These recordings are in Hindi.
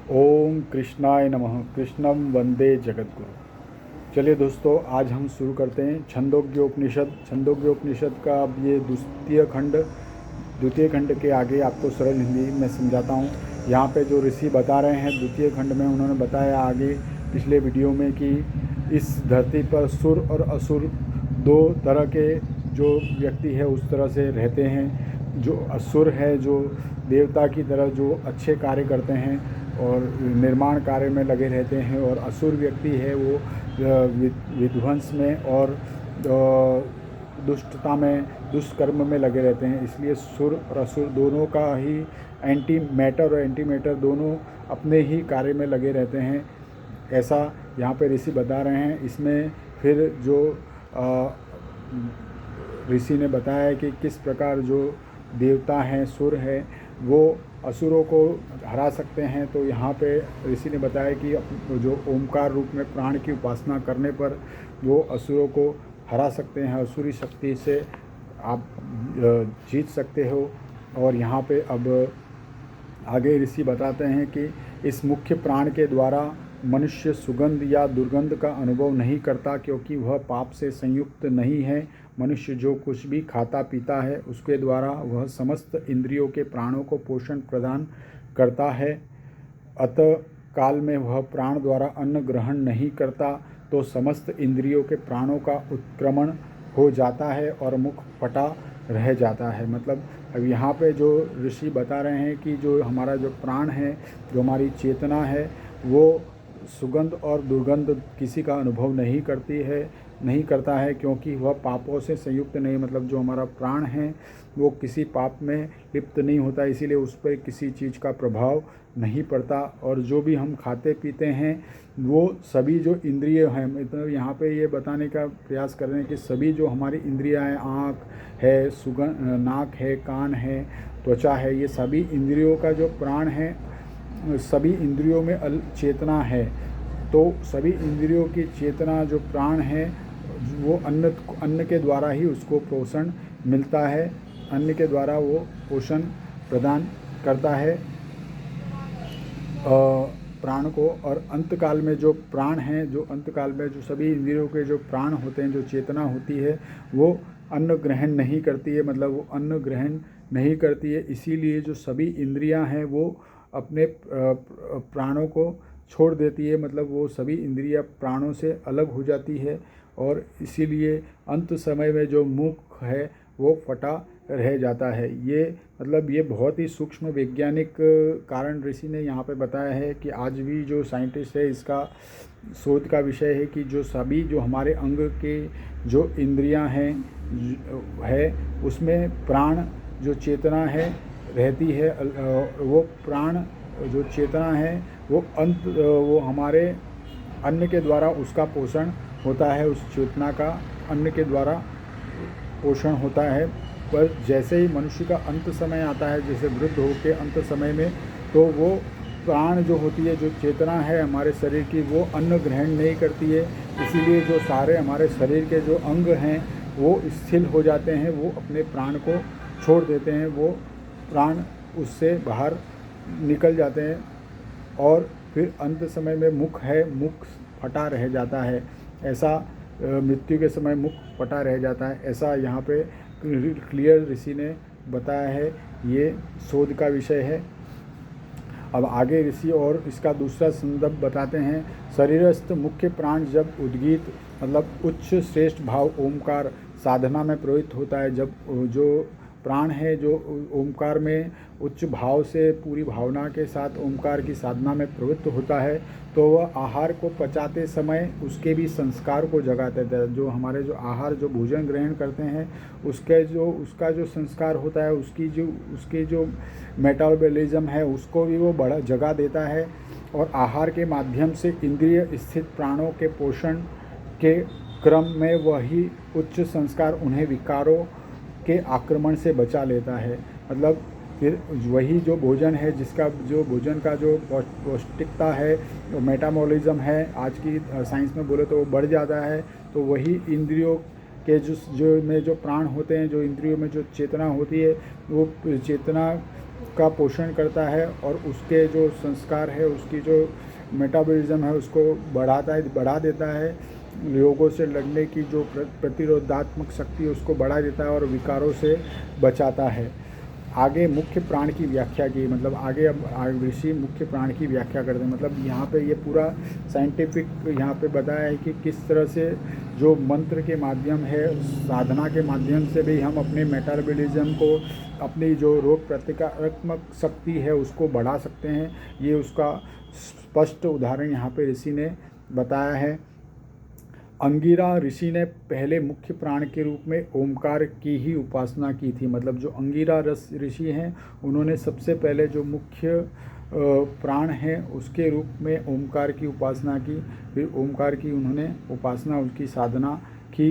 ओम कृष्णाय नमः। कृष्णम वंदे जगद्गुरु। चलिए दोस्तों, आज हम शुरू करते हैं छंदोग्योपनिषद। छंदोग्योपनिषद का अब ये द्वितीय खंड के आगे आपको सरल हिंदी में समझाता हूँ। यहाँ पे जो ऋषि बता रहे हैं द्वितीय खंड में, उन्होंने बताया आगे पिछले वीडियो में कि इस धरती पर सुर और असुर दो तरह के जो व्यक्ति है उस तरह से रहते हैं। जो असुर है, जो देवता की तरह जो अच्छे कार्य करते हैं और निर्माण कार्य में लगे रहते हैं, और असुर व्यक्ति है वो विध्वंस में और दुष्टता में, दुष्कर्म में लगे रहते हैं। इसलिए सुर और असुर दोनों का ही एंटी मैटर और एंटी मैटर दोनों अपने ही कार्य में लगे रहते हैं, ऐसा यहाँ पे ऋषि बता रहे हैं। इसमें फिर जो ऋषि ने बताया कि किस प्रकार जो देवता हैं, सुर है, वो असुरों को हरा सकते हैं। तो यहाँ पे ऋषि ने बताया कि जो ओमकार रूप में प्राण की उपासना करने पर वो असुरों को हरा सकते हैं, असुरी शक्ति से आप जीत सकते हो। और यहाँ पे अब आगे ऋषि बताते हैं कि इस मुख्य प्राण के द्वारा मनुष्य सुगंध या दुर्गंध का अनुभव नहीं करता, क्योंकि वह पाप से संयुक्त नहीं है। मनुष्य जो कुछ भी खाता पीता है उसके द्वारा वह समस्त इंद्रियों के प्राणों को पोषण प्रदान करता है। अतः काल में वह प्राण द्वारा अन्न ग्रहण नहीं करता तो समस्त इंद्रियों के प्राणों का उत्क्रमण हो जाता है और मुख फटा रह जाता है। मतलब अब यहाँ पे जो ऋषि बता रहे हैं कि जो हमारा जो प्राण है, जो हमारी चेतना है, वो सुगंध और दुर्गंध किसी का अनुभव नहीं करता है, क्योंकि वह पापों से संयुक्त नहीं। मतलब जो हमारा प्राण है वो किसी पाप में लिप्त नहीं होता, इसीलिए उस पर किसी चीज़ का प्रभाव नहीं पड़ता। और जो भी हम खाते पीते हैं वो सभी जो इंद्रिय हैं, मतलब यहाँ पे ये बताने का प्रयास कर रहे हैं कि सभी जो हमारी इंद्रियाँ हैं, आँख है, सुगंध, नाक है, कान है, त्वचा है, ये सभी इंद्रियों का जो प्राण है, सभी इंद्रियों में चेतना है। तो सभी इंद्रियों की चेतना जो प्राण है वो अन्न के द्वारा ही उसको पोषण मिलता है, अन्न के द्वारा वो पोषण प्रदान करता है प्राण को। और अंतकाल में जो प्राण हैं, जो अंतकाल में जो सभी इंद्रियों के जो प्राण होते हैं, जो चेतना होती है, वो अन्न ग्रहण नहीं करती है। मतलब वो अन्न ग्रहण नहीं करती है, इसीलिए जो सभी इंद्रियां हैं वो अपने प्राणों को छोड़ देती है। मतलब वो सभी इंद्रियां प्राणों से अलग हो जाती है, और इसीलिए अंत समय में जो मुख है वो फटा रह जाता है। ये मतलब ये बहुत ही सूक्ष्म वैज्ञानिक कारण ऋषि ने यहाँ पे बताया है कि आज भी जो साइंटिस्ट है इसका शोध का विषय है कि जो सभी जो हमारे अंग के जो इंद्रियां हैं उसमें प्राण जो चेतना है रहती है। वो प्राण जो चेतना है वो हमारे अन्न के द्वारा उसका पोषण होता है, उस चेतना का अन्न के द्वारा पोषण होता है। पर जैसे ही मनुष्य का अंत समय आता है, जैसे वृद्ध होकर अंत समय में, तो वो प्राण जो होती है, जो चेतना है हमारे शरीर की, वो अन्न ग्रहण नहीं करती है। इसीलिए जो सारे हमारे शरीर के जो अंग हैं वो स्थिर हो जाते हैं, वो अपने प्राण को छोड़ देते हैं, वो प्राण उससे बाहर निकल जाते हैं। और फिर अंत समय में मुख है, मुख फटा रह जाता है। ऐसा मृत्यु के समय मुख फटा रह जाता है, ऐसा यहाँ पे क्लियर ऋषि ने बताया है। ये शोध का विषय है। अब आगे ऋषि और इसका दूसरा संदर्भ बताते हैं। शरीरस्थ मुख्य प्राण जब उद्गीत मतलब उच्च श्रेष्ठ भाव ओमकार साधना में प्रवृत्त होता है, जब जो प्राण है जो ओमकार में उच्च भाव से पूरी भावना के साथ ओमकार की साधना में प्रवृत्त होता है, तो वह आहार को पचाते समय उसके भी संस्कार को जगाते हैं। जो हमारे जो आहार जो भोजन ग्रहण करते हैं उसका जो संस्कार होता है, उसकी जो मेटाबॉलिज्म है उसको भी वो बड़ा जगा देता है। और आहार के माध्यम से इंद्रिय स्थित प्राणों के पोषण के क्रम में वही उच्च संस्कार उन्हें विकारों के आक्रमण से बचा लेता है। मतलब फिर वही जो भोजन है, जिसका जो भोजन का जो पौष्टिकता है, जो मेटाबॉलिज्म है, आज की साइंस में बोले तो वो बढ़ जाता है। तो वही इंद्रियों के जो प्राण होते हैं, जो इंद्रियों में जो चेतना होती है, वो चेतना का पोषण करता है और उसके जो संस्कार है, उसकी जो मेटाबॉलिज्म है उसको बढ़ा देता है, रोगों से लड़ने की जो प्रतिरोधात्मक शक्ति है उसको बढ़ा देता है और विकारों से बचाता है। आगे मुख्य प्राण की व्याख्या की, मतलब आगे अब ऋषि मुख्य प्राण की व्याख्या करते हैं। मतलब यहाँ पे ये पूरा साइंटिफिक यहाँ पे बताया है कि किस तरह से जो मंत्र के माध्यम है, साधना के माध्यम से भी हम अपने मेटाबॉलिज्म को, अपनी जो रोग प्रतिकारक शक्ति है उसको बढ़ा सकते हैं। ये उसका स्पष्ट उदाहरण यहाँ पे ऋषि ने बताया है। अंगिरा ऋषि ने पहले मुख्य प्राण के रूप में ओमकार की ही उपासना की थी। मतलब जो अंगिरा ऋषि हैं उन्होंने सबसे पहले जो मुख्य प्राण है उसके रूप में ओमकार की उपासना की, फिर ओमकार की उन्होंने उपासना, उनकी साधना की।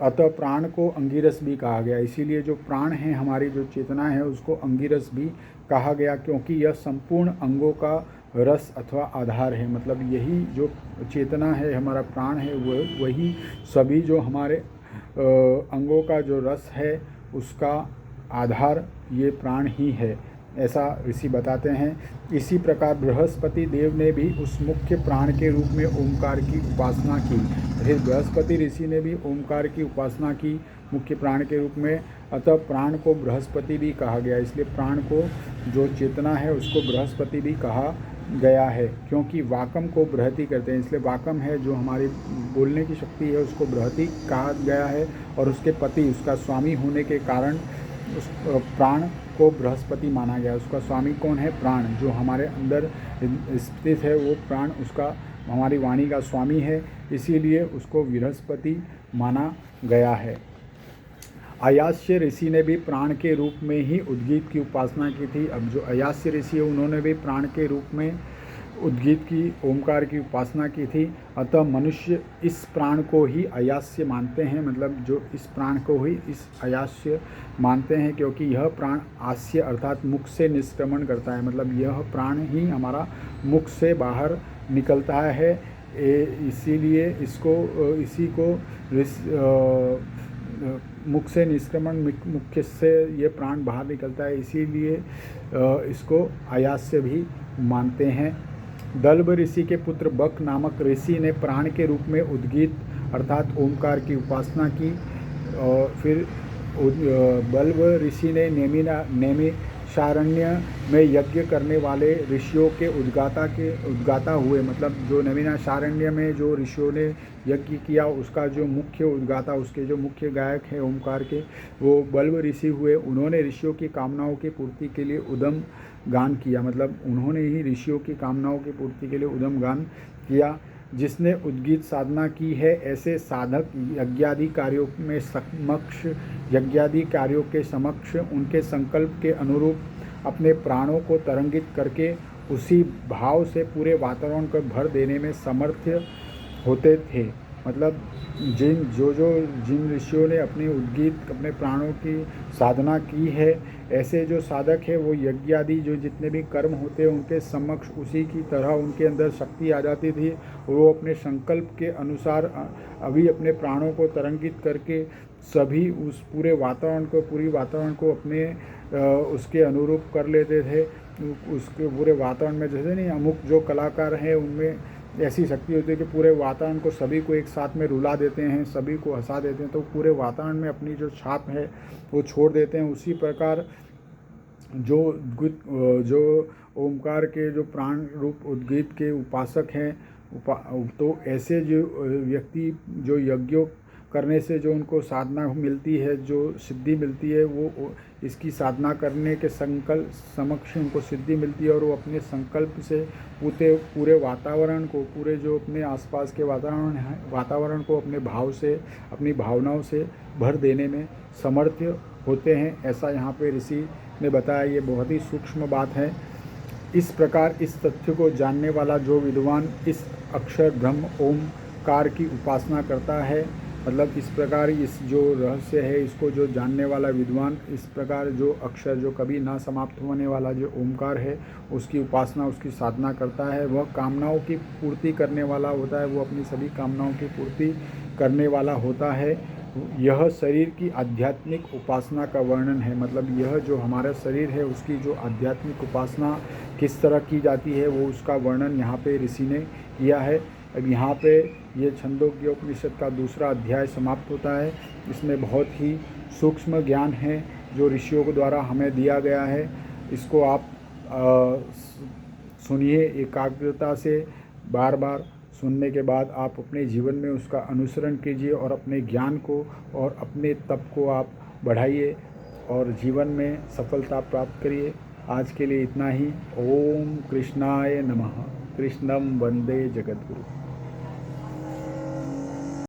अतः प्राण को अंगिरस भी कहा गया। इसीलिए जो प्राण है, हमारी जो चेतना है, उसको अंगिरस भी कहा गया, क्योंकि यह संपूर्ण अंगों का रस अथवा आधार है। मतलब यही जो चेतना है, हमारा प्राण है, वही सभी जो हमारे अंगों का जो रस है उसका आधार ये प्राण ही है, ऐसा ऋषि बताते हैं। इसी प्रकार बृहस्पति देव ने भी उस मुख्य प्राण के रूप में ओमकार की उपासना की। फिर बृहस्पति ऋषि ने भी ओमकार की उपासना की मुख्य प्राण के रूप में। अतः प्राण को बृहस्पति भी कहा गया। इसलिए प्राण को जो चेतना है उसको बृहस्पति भी कहा गया है, क्योंकि वाकम को बृहति करते हैं। इसलिए वाकम है जो हमारी बोलने की शक्ति है उसको बृहति कहा गया है, और उसके पति, उसका स्वामी होने के कारण उस प्राण को बृहस्पति माना गया। उसका स्वामी कौन है? प्राण, जो हमारे अंदर स्थित है वो प्राण उसका, हमारी वाणी का स्वामी है, इसीलिए उसको बृहस्पति माना गया है। अयास्य ऋषि ने भी प्राण के रूप में ही उद्गीत की उपासना की थी। अब जो अयास्य ऋषि है उन्होंने भी प्राण के रूप में उद्गीत की, ओमकार की उपासना की थी। अतः मनुष्य इस प्राण को ही अयास्य मानते हैं। मतलब जो इस प्राण को ही इस अयास्य मानते हैं, क्योंकि यह प्राण आस्य अर्थात मुख से निष्क्रमण करता है। मतलब यह प्राण ही हमारा मुख से बाहर निकलता है, इसीलिए इसी को मुख से निष्क्रमण, मुख्य से ये प्राण बाहर निकलता है, इसीलिए इसको अयास्य भी मानते हैं। दल्भ ऋषि के पुत्र बक नामक ऋषि ने प्राण के रूप में उद्गीत अर्थात ओमकार की उपासना की। और फिर बल्भ ऋषि ने नैमिषारण्य में यज्ञ करने वाले ऋषियों के उद्गाता हुए। मतलब जो नैमिषारण्य में जो ऋषियों ने यज्ञ किया उसका जो मुख्य उद्गाता, उसके जो मुख्य गायक हैं ओमकार के, वो बल्भ ऋषि हुए। उन्होंने ऋषियों की कामनाओं की पूर्ति के लिए उदम गान किया। मतलब उन्होंने ही ऋषियों की कामनाओं की पूर्ति के लिए उदम गान किया। जिसने उद्गीत साधना की है, ऐसे साधक यज्ञादि कार्यों में यज्ञादि कार्यों के समक्ष उनके संकल्प के अनुरूप अपने प्राणों को तरंगित करके उसी भाव से पूरे वातावरण को भर देने में समर्थ होते थे। मतलब जिन ऋषियों ने अपनी उद्गीत, अपने प्राणों की साधना की है, ऐसे जो साधक है वो यज्ञ आदि जो जितने भी कर्म होते हैं उनके समक्ष उसी की तरह उनके अंदर शक्ति आ जाती थी, और वो अपने संकल्प के अनुसार अभी अपने प्राणों को तरंगित करके सभी उस पूरी वातावरण को अपने उसके अनुरूप कर लेते थे। उसके पूरे वातावरण में, जैसे नहीं अमुक जो कलाकार हैं उनमें ऐसी शक्ति होती है कि पूरे वातावरण को, सभी को एक साथ में रुला देते हैं, सभी को हंसा देते हैं, तो पूरे वातावरण में अपनी जो छाप है वो छोड़ देते हैं। उसी प्रकार जो ओमकार के जो प्राण रूप उद्गीत के उपासक हैं, तो ऐसे जो व्यक्ति जो यज्ञों करने से जो उनको साधना मिलती है, जो सिद्धि मिलती है, वो इसकी साधना करने के संकल्प समक्ष उनको सिद्धि मिलती है, और वो अपने संकल्प से पूरे वातावरण को, पूरे जो अपने आसपास के वातावरण को अपने भाव से, अपनी भावनाओं से भर देने में समर्थ होते हैं। ऐसा यहाँ पे ऋषि ने बताया। ये बहुत ही सूक्ष्म बात है। इस प्रकार इस तथ्य को जानने वाला जो विद्वान इस अक्षर ब्रह्म ओमकार की उपासना करता है, मतलब इस प्रकार इस जो रहस्य है इसको जो जानने वाला विद्वान, इस प्रकार जो अक्षर, जो कभी ना समाप्त होने वाला जो ओमकार है, उसकी उपासना, उसकी साधना करता है, वह कामनाओं की पूर्ति करने वाला होता है। वो अपनी सभी कामनाओं की पूर्ति करने वाला होता है। यह शरीर की आध्यात्मिक उपासना का वर्णन है। मतलब यह जो हमारा शरीर है उसकी जो आध्यात्मिक उपासना किस तरह की जाती है वो उसका वर्णन यहाँ पे ऋषि ने किया है। अब यहाँ पे ये छंदोग्य उपनिषद का दूसरा अध्याय समाप्त होता है। इसमें बहुत ही सूक्ष्म ज्ञान है जो ऋषियों के द्वारा हमें दिया गया है। इसको आप सुनिए एकाग्रता से, बार बार सुनने के बाद आप अपने जीवन में उसका अनुसरण कीजिए और अपने ज्ञान को और अपने तप को आप बढ़ाइए और जीवन में सफलता प्राप्त करिए। आज के लिए इतना ही। ओम कृष्णाय नमः। कृष्णम वंदे जगद्गुरु।